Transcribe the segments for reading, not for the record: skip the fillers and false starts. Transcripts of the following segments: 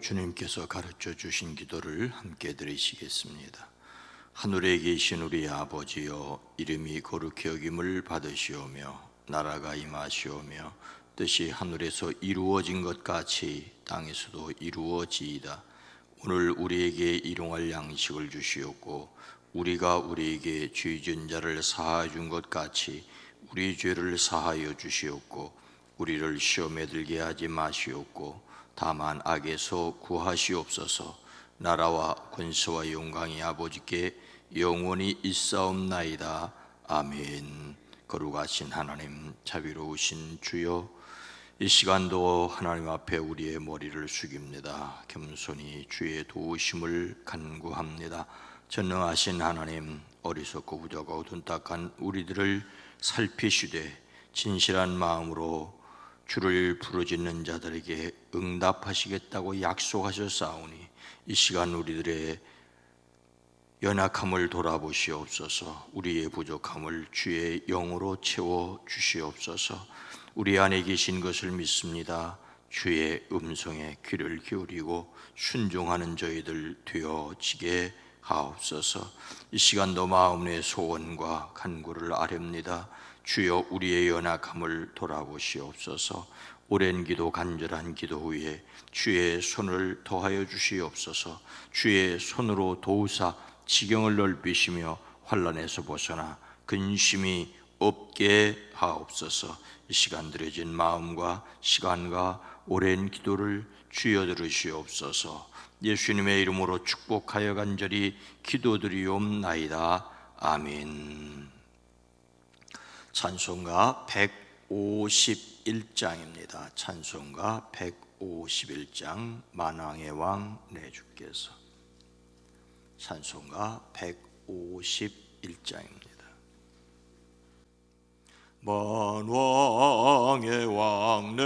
주님께서 가르쳐 주신 기도를 함께 드리시겠습니다. 하늘에 계신 우리 아버지여, 이름이 거룩히 여김을 받으시오며 나라가 임하시오며 뜻이 하늘에서 이루어진 것 같이 땅에서도 이루어지이다. 오늘 우리에게 일용할 양식을 주시옵고 우리가 우리에게 죄 지은 자를 사하여 준 것 같이 우리 죄를 사하여 주시옵고 우리를 시험에 들게 하지 마시옵고 다만 악에서 구하시옵소서. 나라와 권세와 영광이 아버지께 영원히 있사옵나이다. 아멘. 거룩하신 하나님, 자비로우신 주여, 이 시간도 하나님 앞에 우리의 머리를 숙입니다. 겸손히 주의 도우심을 간구합니다. 전능하신 하나님, 어리석고 부족하고 둔탁한 우리들을 살피시되 진실한 마음으로 주를 부르짖는 자들에게 응답하시겠다고 약속하셨사오니 이 시간 우리들의 연약함을 돌아보시옵소서. 우리의 부족함을 주의 영으로 채워 주시옵소서. 우리 안에 계신 것을 믿습니다. 주의 음성에 귀를 기울이고 순종하는 저희들 되어지게 하옵소서. 이 시간도 마음의 소원과 간구를 아렵니다. 주여, 우리의 연약함을 돌아보시옵소서. 오랜 기도, 간절한 기도 후에 주의 손을 더하여 주시옵소서. 주의 손으로 도우사 지경을 넓히시며 환난에서 벗어나 근심이 없게 하옵소서. 이 시간 드려진 마음과 시간과 오랜 기도를 주여 들으시옵소서. 예수님의 이름으로 축복하여 간절히 기도드리옵나이다. 아멘. 찬송가 151장입니다. 찬송가 151장, 만왕의 왕 내 주께서. 찬송가 151장입니다. 만왕의 왕 내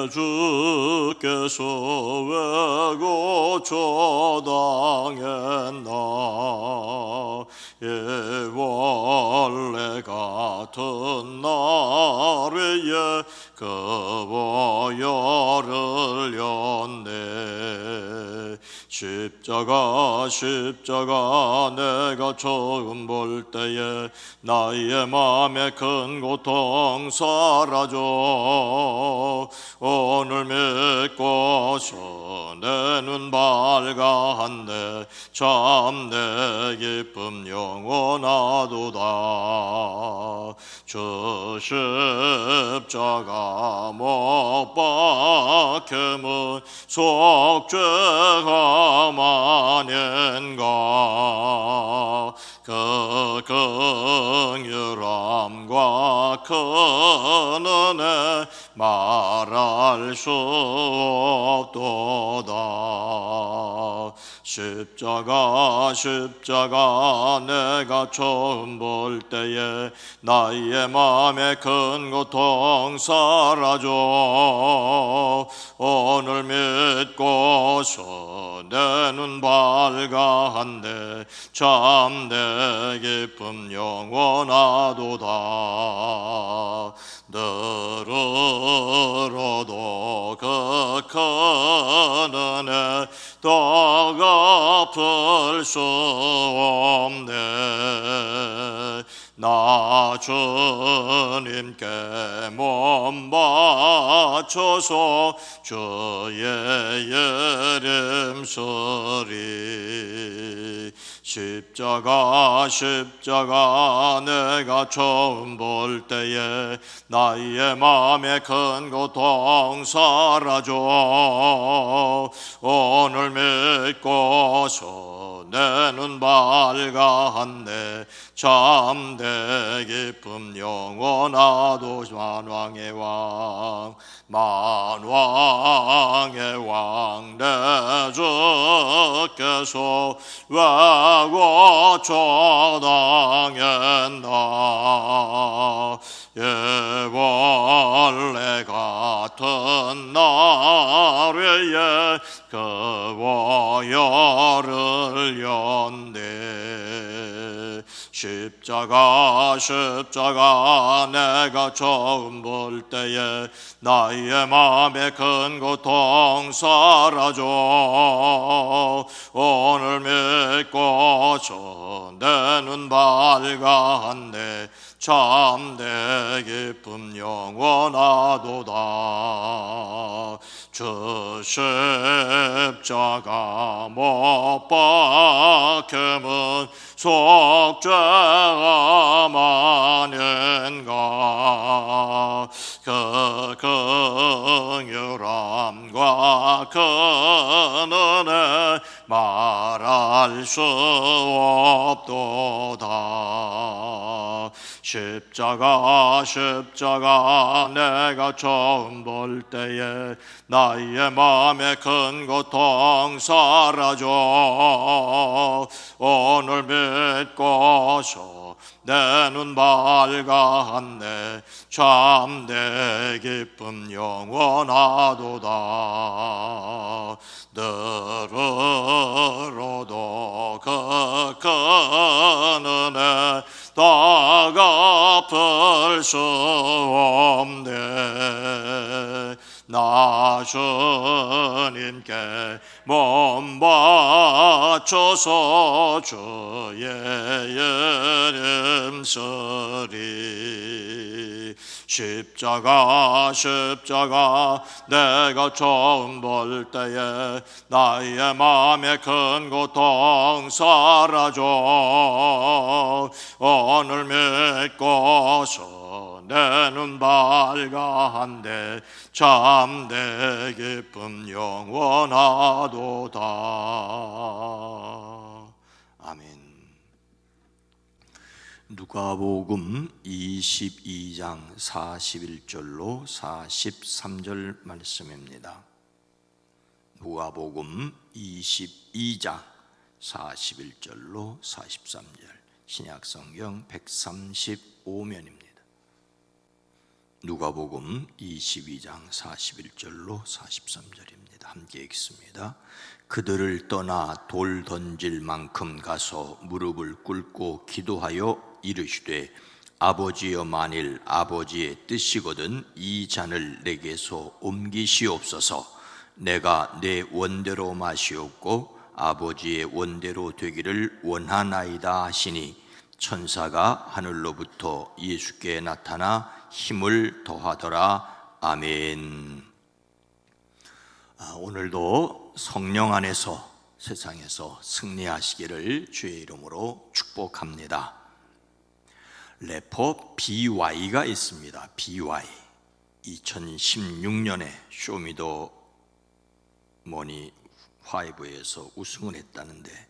주께서 왜 고쳐 당했나. 예벌레 같은 날에 그와 열을 였네. 십자가 내가 처음 볼 때에 나의 맘에 큰 고통 사라져. 오늘 믿고서 내 눈 밝아한데 참 내 기쁨 영원하도다. 저 십자가 못 박힘은 속죄가 만인가. 그 긍휼함과 큰 은혜 말할 수 없도다. 십자가 내가 처음 볼 때에 나의 맘에 큰 고통 사라져. 오늘 믿고서 내 눈 밝아한데 참 내 기쁨 영원하도다. 들으러도 그 큰 은혜 더 갚을 수 없네. 나 주님께 몸 바쳐서 주의 이름 쓰리. 십자가 내가 처음 볼 때에 나의 맘에 큰 고통 사라져. 오늘 믿고서 내 눈 밝아한데 참 내 기쁨 영원하도. 만왕의 왕 내 주께서 왜 고쳐 당했나. 예벌레 같은 날에 그와 열을 연대. 십자가 내가 처음 볼 때에 나의 마음에 큰 고통 사라져 오늘 믿고서 내 눈 밝았네 참내 기쁨 영원하도다 주 십자가 못 박힘은 속죄가 많은가 그 긍휼함과 그 은혜 말할 수 없도다 십자가 내가 처음 볼 때에 나의 마음에 큰 고통 사라져 오늘 믿고서 내 눈 밝았네 참내 기쁨 영원하도다 들으로도 그 큰 은혜 다 갚을 수 없네 나 주님께 몸 바쳐서 주의 이름 쓰리 십자가 내가 처음 볼 때에 나의 마음에 큰 고통 사라져 오늘 믿고서 내 눈 밝았네 참내 기쁨 영원하도다 아멘. 누가복음 22장 41절로 43절 말씀입니다. 누가복음 22장 41절로 43절 신약성경 135면입니다. 누가복음 22장 41절로 43절입니다. 함께 읽습니다. 그들을 떠나 돌 던질 만큼 가서 무릎을 꿇고 기도하여 이르시되 아버지여 만일 아버지의 뜻이거든 이 잔을 내게서 옮기시옵소서 내가 내 원대로 마시옵고 아버지의 원대로 되기를 원하나이다 하시니 천사가 하늘로부터 예수께 나타나 힘을 더하더라. 아멘. 오늘도 성령 안에서 세상에서 승리하시기를 주의 이름으로 축복합니다. 래퍼 BY가 있습니다. BY 2016년에 쇼미더머니 5에서 우승을 했다는데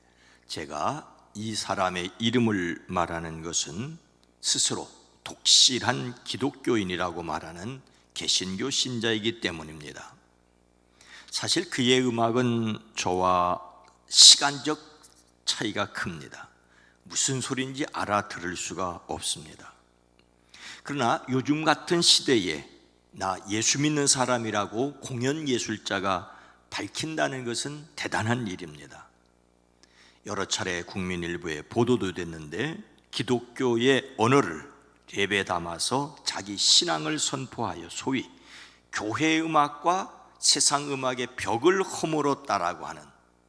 제가 이 사람의 이름을 말하는 것은 스스로 독실한 기독교인이라고 말하는 개신교 신자이기 때문입니다. 사실 그의 음악은 저와 시간적 차이가 큽니다. 무슨 소리인지 알아들을 수가 없습니다. 그러나 요즘 같은 시대에 나 예수 믿는 사람이라고 공연 예술자가 밝힌다는 것은 대단한 일입니다. 여러 차례 국민일보에 보도도 됐는데 기독교의 언어를 랩에 담아서 자기 신앙을 선포하여 소위 교회 음악과 세상 음악의 벽을 허물었다라고 하는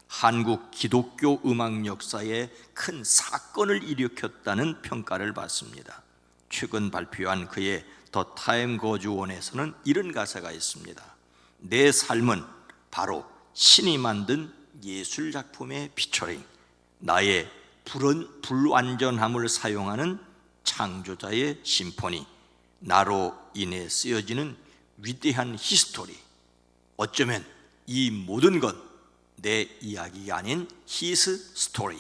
한국 기독교 음악 역사에 큰 사건을 일으켰다는 평가를 받습니다. 최근 발표한 그의 더 타임 거주원에서는 이런 가사가 있습니다. 내 삶은 바로 신이 만든 예술작품의 피처링, 나의 불완전함을 사용하는 창조자의 심포니, 나로 인해 쓰여지는 위대한 히스토리. 어쩌면 이 모든 건 내 이야기가 아닌 히스 스토리.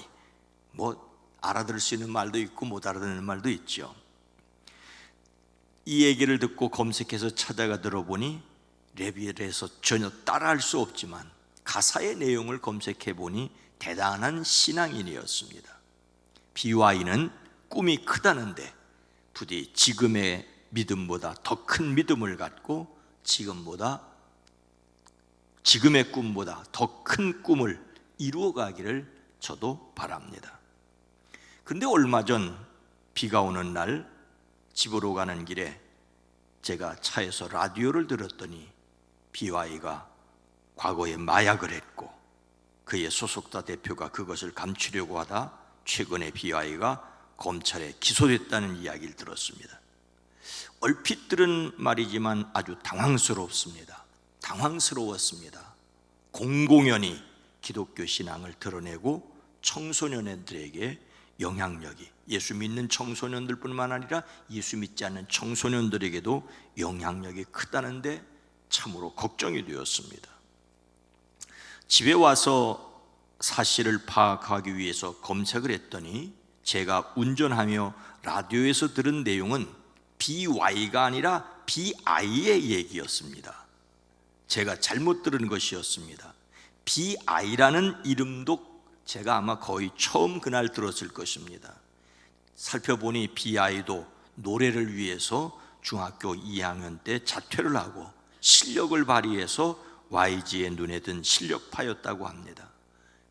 알아들을 수 있는 말도 있고 못 알아듣는 말도 있죠. 이 얘기를 듣고 검색해서 찾아가 들어보니 랩에 대해서 전혀 따라할 수 없지만 가사의 내용을 검색해 보니 대단한 신앙인이었습니다. BY는 꿈이 크다는데 부디 지금의 믿음보다 더 큰 믿음을 갖고 지금의 꿈보다 더 큰 꿈을 이루어가기를 저도 바랍니다. 그런데 얼마 전 비가 오는 날 집으로 가는 길에 제가 차에서 라디오를 들었더니 BY가 과거에 마약을 했고 그의 소속사 대표가 그것을 감추려고 하다 최근에 BY가 검찰에 기소됐다는 이야기를 들었습니다. 얼핏 들은 말이지만 아주 당황스러웠습니다. 공공연히 기독교 신앙을 드러내고 청소년들에게 영향력이, 예수 믿는 청소년들뿐만 아니라 예수 믿지 않는 청소년들에게도 영향력이 크다는데 참으로 걱정이 되었습니다. 집에 와서 사실을 파악하기 위해서 검색을 했더니 제가 운전하며 라디오에서 들은 내용은 BY가 아니라 BI의 얘기였습니다. 제가 잘못 들은 것이었습니다. BI라는 이름도 제가 아마 거의 처음 그날 들었을 것입니다. 살펴보니 BI도 노래를 위해서 중학교 2학년 때 자퇴를 하고 실력을 발휘해서 YG의 눈에 든 실력파였다고 합니다.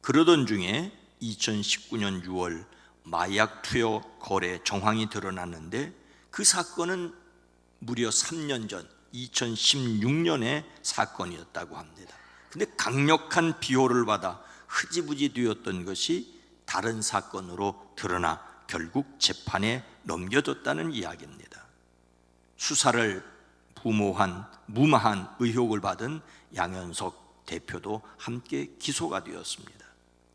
그러던 중에 2019년 6월 마약 투여 거래 정황이 드러났는데 그 사건은 무려 3년 전 2016년의 사건이었다고 합니다. 근데 강력한 비호를 받아 흐지부지 되었던 것이 다른 사건으로 드러나 결국 재판에 넘겨졌다는 이야기입니다. 수사를 무마한 의혹을 받은 양현석 대표도 함께 기소가 되었습니다.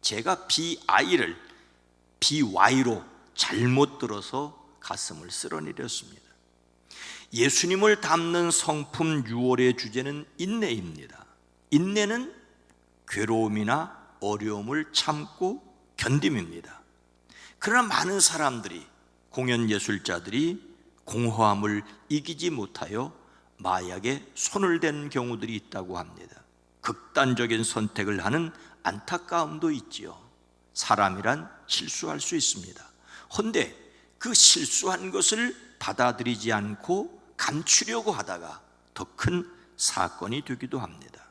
제가 BI를 BY로 잘못 들어서 가슴을 쓸어내렸습니다. 예수님을 담는 성품 6월의 주제는 인내입니다. 인내는 괴로움이나 어려움을 참고 견딤입니다. 그러나 많은 사람들이, 공연 예술자들이 공허함을 이기지 못하여 마약에 손을 댄 경우들이 있다고 합니다. 극단적인 선택을 하는 안타까움도 있지요. 사람이란 실수할 수 있습니다. 헌데 그 실수한 것을 받아들이지 않고 감추려고 하다가 더 큰 사건이 되기도 합니다.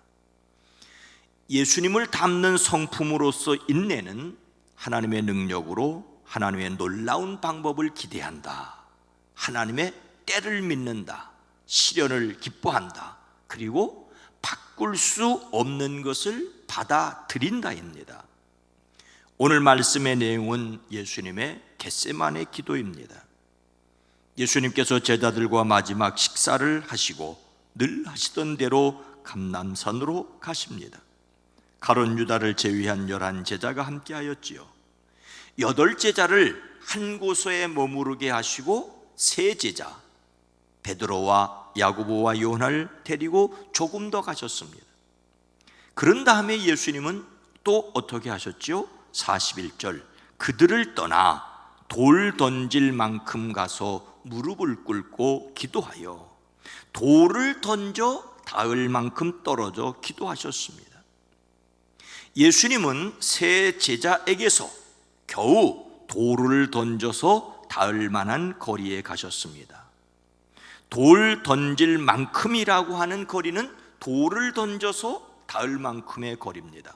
예수님을 닮는 성품으로서 인내는 하나님의 능력으로 하나님의 놀라운 방법을 기대한다, 하나님의 때를 믿는다, 시련을 기뻐한다, 그리고 바꿀 수 없는 것을 받아들인다입니다. 오늘 말씀의 내용은 예수님의 겟세마네 기도입니다. 예수님께서 제자들과 마지막 식사를 하시고 늘 하시던 대로 감람산으로 가십니다. 가룟 유다를 제외한 11제자가 함께하였지요. 8제자를 한 곳에 머무르게 하시고 3제자 베드로와 야고보와 요한을 데리고 조금 더 가셨습니다. 그런 다음에 예수님은 또 어떻게 하셨지요? 41절, 그들을 떠나 돌 던질 만큼 가서 무릎을 꿇고 기도하여 돌을 던져 닿을 만큼 떨어져 기도하셨습니다. 예수님은 3 제자에게서 겨우 돌을 던져서 닿을 만한 거리에 가셨습니다. 돌 던질 만큼이라고 하는 거리는 돌을 던져서 닿을 만큼의 거리입니다.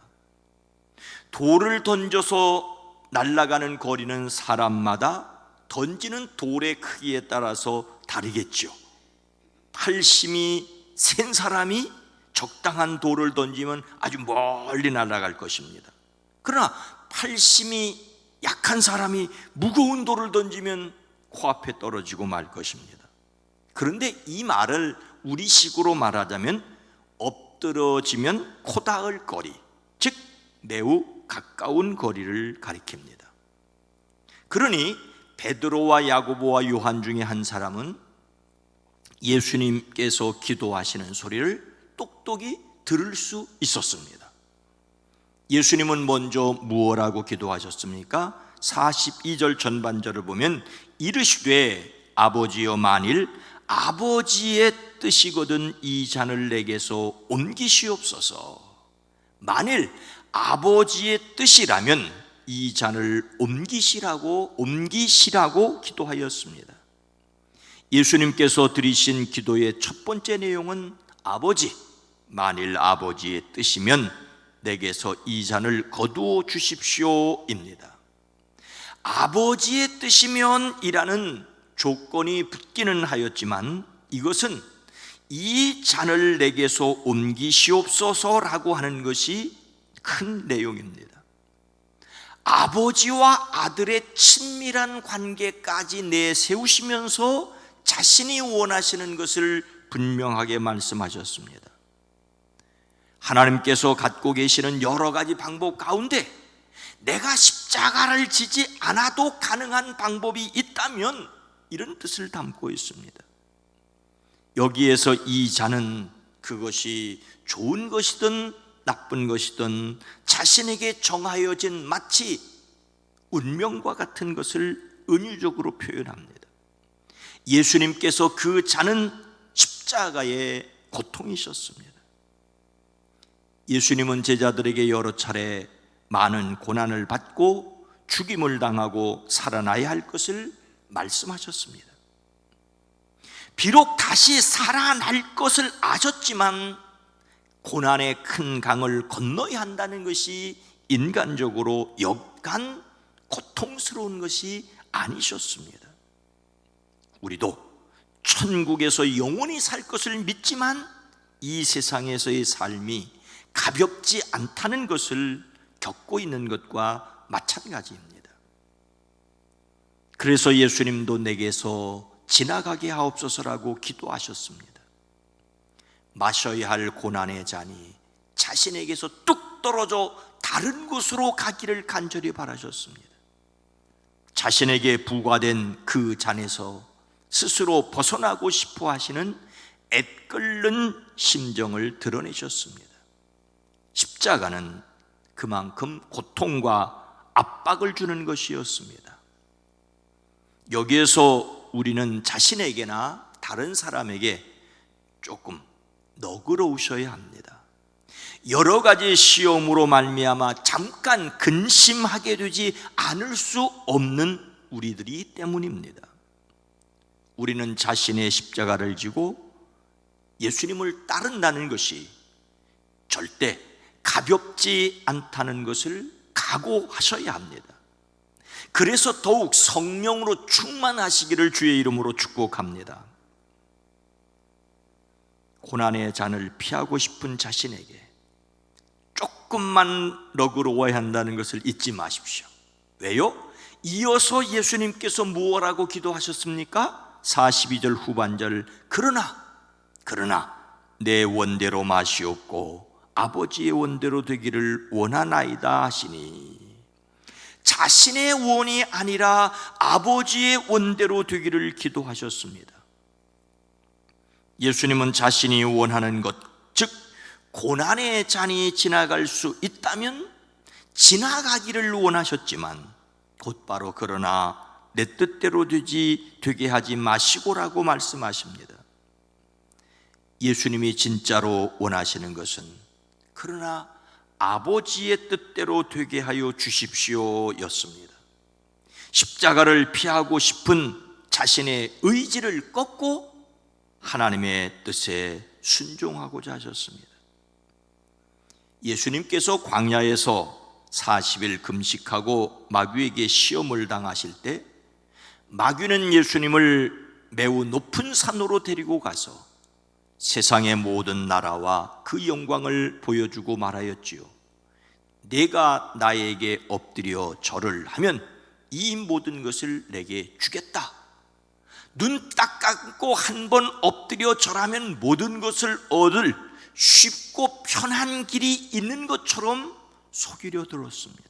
돌을 던져서 날아가는 거리는 사람마다 던지는 돌의 크기에 따라서 다르겠죠. 팔심이 센 사람이 적당한 돌을 던지면 아주 멀리 날아갈 것입니다. 그러나 팔심이 약한 사람이 무거운 돌을 던지면 코앞에 떨어지고 말 것입니다. 그런데 이 말을 우리식으로 말하자면 엎드러지면 코 닿을 거리, 즉 매우 가까운 거리를 가리킵니다. 그러니 베드로와 야고보와 요한 중에 한 사람은 예수님께서 기도하시는 소리를 똑똑히 들을 수 있었습니다. 예수님은 먼저 무엇라고 기도하셨습니까? 42절 전반절을 보면 이르시되 아버지여 만일 아버지의 뜻이거든 이 잔을 내게서 옮기시옵소서. 만일 아버지의 뜻이라면 이 잔을 옮기시라고 기도하였습니다. 예수님께서 드리신 기도의 첫 번째 내용은 아버지, 만일 아버지의 뜻이면 내게서 이 잔을 거두어 주십시오입니다. 아버지의 뜻이면이라는 조건이 붙기는 하였지만 이것은 이 잔을 내게서 옮기시옵소서라고 하는 것이 큰 내용입니다. 아버지와 아들의 친밀한 관계까지 내세우시면서 자신이 원하시는 것을 분명하게 말씀하셨습니다. 하나님께서 갖고 계시는 여러 가지 방법 가운데 내가 십자가를 지지 않아도 가능한 방법이 있다면 이런 뜻을 담고 있습니다. 여기에서 이 잔은 그것이 좋은 것이든 나쁜 것이든 자신에게 정하여진 마치 운명과 같은 것을 은유적으로 표현합니다. 예수님께서 그 잔은 십자가의 고통이셨습니다. 예수님은 제자들에게 여러 차례 많은 고난을 받고 죽임을 당하고 살아나야 할 것을 말씀하셨습니다. 비록 다시 살아날 것을 아셨지만 고난의 큰 강을 건너야 한다는 것이 인간적으로 역간 고통스러운 것이 아니셨습니다. 우리도 천국에서 영원히 살 것을 믿지만 이 세상에서의 삶이 가볍지 않다는 것을 겪고 있는 것과 마찬가지입니다. 그래서 예수님도 내게서 지나가게 하옵소서라고 기도하셨습니다. 마셔야 할 고난의 잔이 자신에게서 뚝 떨어져 다른 곳으로 가기를 간절히 바라셨습니다. 자신에게 부과된 그 잔에서 스스로 벗어나고 싶어 하시는 애끓는 심정을 드러내셨습니다. 십자가는 그만큼 고통과 압박을 주는 것이었습니다. 여기에서 우리는 자신에게나 다른 사람에게 조금 너그러우셔야 합니다. 여러 가지 시험으로 말미암아 잠깐 근심하게 되지 않을 수 없는 우리들이 때문입니다. 우리는 자신의 십자가를 지고 예수님을 따른다는 것이 절대 가볍지 않다는 것을 각오하셔야 합니다. 그래서 더욱 성령으로 충만하시기를 주의 이름으로 축복합니다. 고난의 잔을 피하고 싶은 자신에게 조금만 너그러워야 한다는 것을 잊지 마십시오. 왜요? 이어서 예수님께서 무엇라고 기도하셨습니까? 42절 후반절 그러나 내 원대로 마시옵고 아버지의 원대로 되기를 원하나이다 하시니, 자신의 원이 아니라 아버지의 원대로 되기를 기도하셨습니다. 예수님은 자신이 원하는 것, 즉 고난의 잔이 지나갈 수 있다면 지나가기를 원하셨지만 곧바로 그러나 내 뜻대로 되게 하지 마시고라고 말씀하십니다. 예수님이 진짜로 원하시는 것은 그러나 아버지의 뜻대로 되게 하여 주십시오 였습니다. 십자가를 피하고 싶은 자신의 의지를 꺾고 하나님의 뜻에 순종하고자 하셨습니다. 예수님께서 광야에서 40일 금식하고 마귀에게 시험을 당하실 때 마귀는 예수님을 매우 높은 산으로 데리고 가서 세상의 모든 나라와 그 영광을 보여주고 말하였지요. 내가 나에게 엎드려 절을 하면 이 모든 것을 내게 주겠다. 눈 딱 감고 한 번 엎드려 절하면 모든 것을 얻을 쉽고 편한 길이 있는 것처럼 속이려 들었습니다.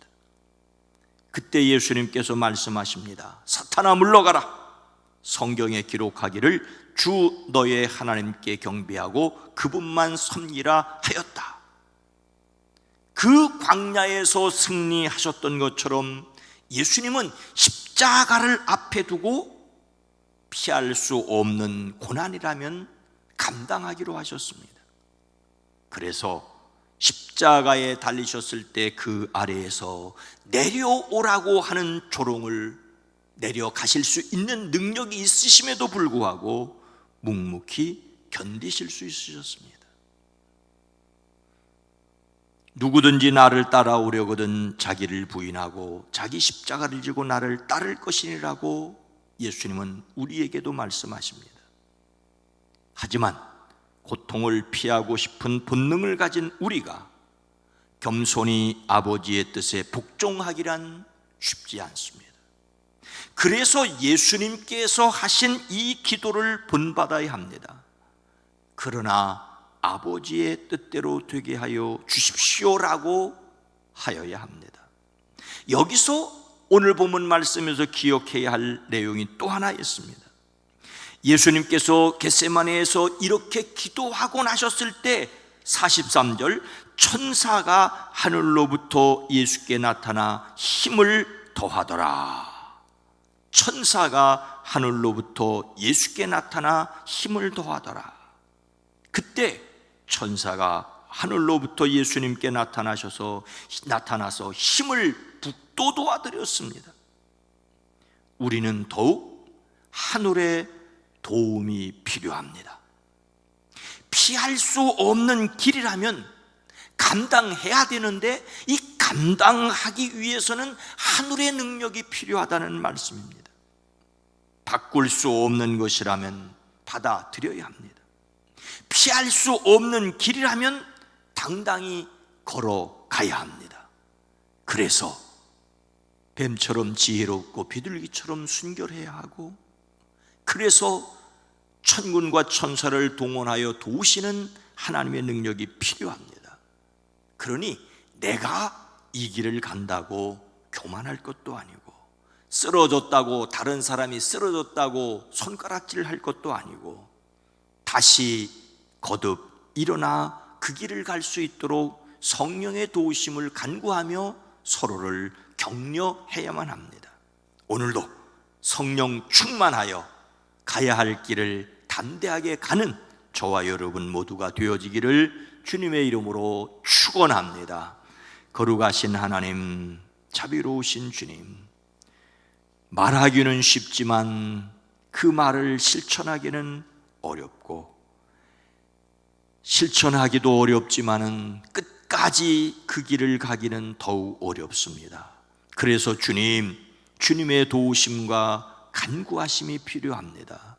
그때 예수님께서 말씀하십니다. 사탄아 물러가라. 성경에 기록하기를 주 너의 하나님께 경배하고 그분만 섬기라 하였다. 그 광야에서 승리하셨던 것처럼 예수님은 십자가를 앞에 두고 피할 수 없는 고난이라면 감당하기로 하셨습니다. 그래서 십자가에 달리셨을 때 그 아래에서 내려오라고 하는 조롱을 내려가실 수 있는 능력이 있으심에도 불구하고 묵묵히 견디실 수 있으셨습니다. 누구든지 나를 따라오려거든 자기를 부인하고 자기 십자가를 지고 나를 따를 것이니라고 예수님은 우리에게도 말씀하십니다. 하지만 고통을 피하고 싶은 본능을 가진 우리가 겸손히 아버지의 뜻에 복종하기란 쉽지 않습니다. 그래서 예수님께서 하신 이 기도를 본받아야 합니다. 그러나 아버지의 뜻대로 되게 하여 주십시오라고 하여야 합니다. 여기서 오늘 본문 말씀에서 기억해야 할 내용이 또 하나 있습니다. 예수님께서 겟세마네에서 이렇게 기도하고 나셨을 때 43절, 천사가 하늘로부터 예수께 나타나 힘을 더하더라. 천사가 하늘로부터 예수께 나타나 힘을 더하더라. 그때 천사가 하늘로부터 예수님께 나타나서 힘을 북돋워 드렸습니다. 우리는 더욱 하늘의 도움이 필요합니다. 피할 수 없는 길이라면 감당해야 되는데 이 감당하기 위해서는 하늘의 능력이 필요하다는 말씀입니다. 바꿀 수 없는 것이라면 받아들여야 합니다. 피할 수 없는 길이라면 당당히 걸어가야 합니다. 그래서 뱀처럼 지혜롭고 비둘기처럼 순결해야 하고, 그래서 천군과 천사를 동원하여 도우시는 하나님의 능력이 필요합니다. 그러니 내가 이 길을 간다고 교만할 것도 아니고, 쓰러졌다고 다른 사람이 쓰러졌다고 손가락질 할 것도 아니고, 다시 거듭 일어나 그 길을 갈 수 있도록 성령의 도우심을 간구하며 서로를 격려해야만 합니다. 오늘도 성령 충만하여 가야 할 길을 담대하게 가는 저와 여러분 모두가 되어지기를 주님의 이름으로 축원합니다. 거룩하신 하나님, 자비로우신 주님, 말하기는 쉽지만 그 말을 실천하기는 어렵고, 실천하기도 어렵지만은 끝까지 그 길을 가기는 더욱 어렵습니다. 그래서 주님의 도우심과 간구하심이 필요합니다.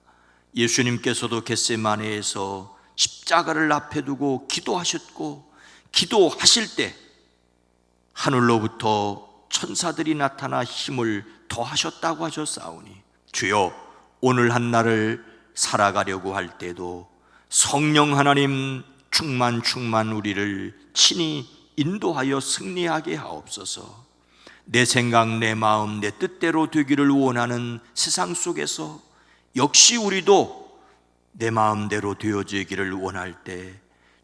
예수님께서도 겟세마네에서 십자가를 앞에 두고 기도하셨고, 기도하실 때 하늘로부터 천사들이 나타나 힘을 더하셨다고 하셨사오니, 주여, 오늘 한 날을 살아가려고 할 때도 성령 하나님 충만 우리를 친히 인도하여 승리하게 하옵소서. 내 생각, 내 마음, 내 뜻대로 되기를 원하는 세상 속에서 역시 우리도 내 마음대로 되어지기를 원할 때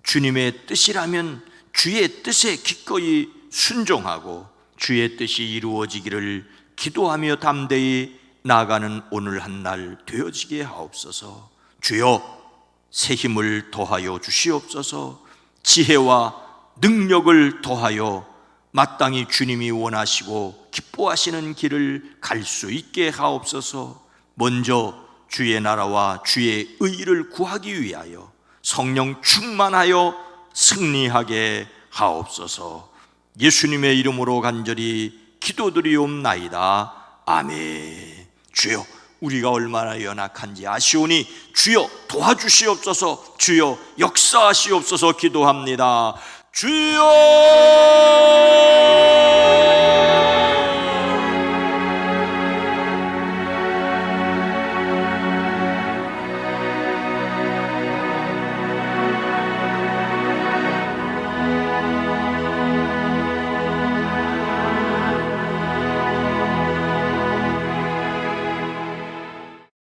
주님의 뜻이라면 주의 뜻에 기꺼이 순종하고 주의 뜻이 이루어지기를 기도하며 담대히 나아가는 오늘 한 날 되어지게 하옵소서. 주여, 새 힘을 더하여 주시옵소서. 지혜와 능력을 더하여 마땅히 주님이 원하시고 기뻐하시는 길을 갈 수 있게 하옵소서. 먼저 주의 나라와 주의 의를 구하기 위하여 성령 충만하여 승리하게 하옵소서. 예수님의 이름으로 간절히 기도드리옵나이다. 아멘. 주여, 우리가 얼마나 연약한지 아시오니 주여 도와주시옵소서. 주여 역사하시옵소서. 기도합니다. 주여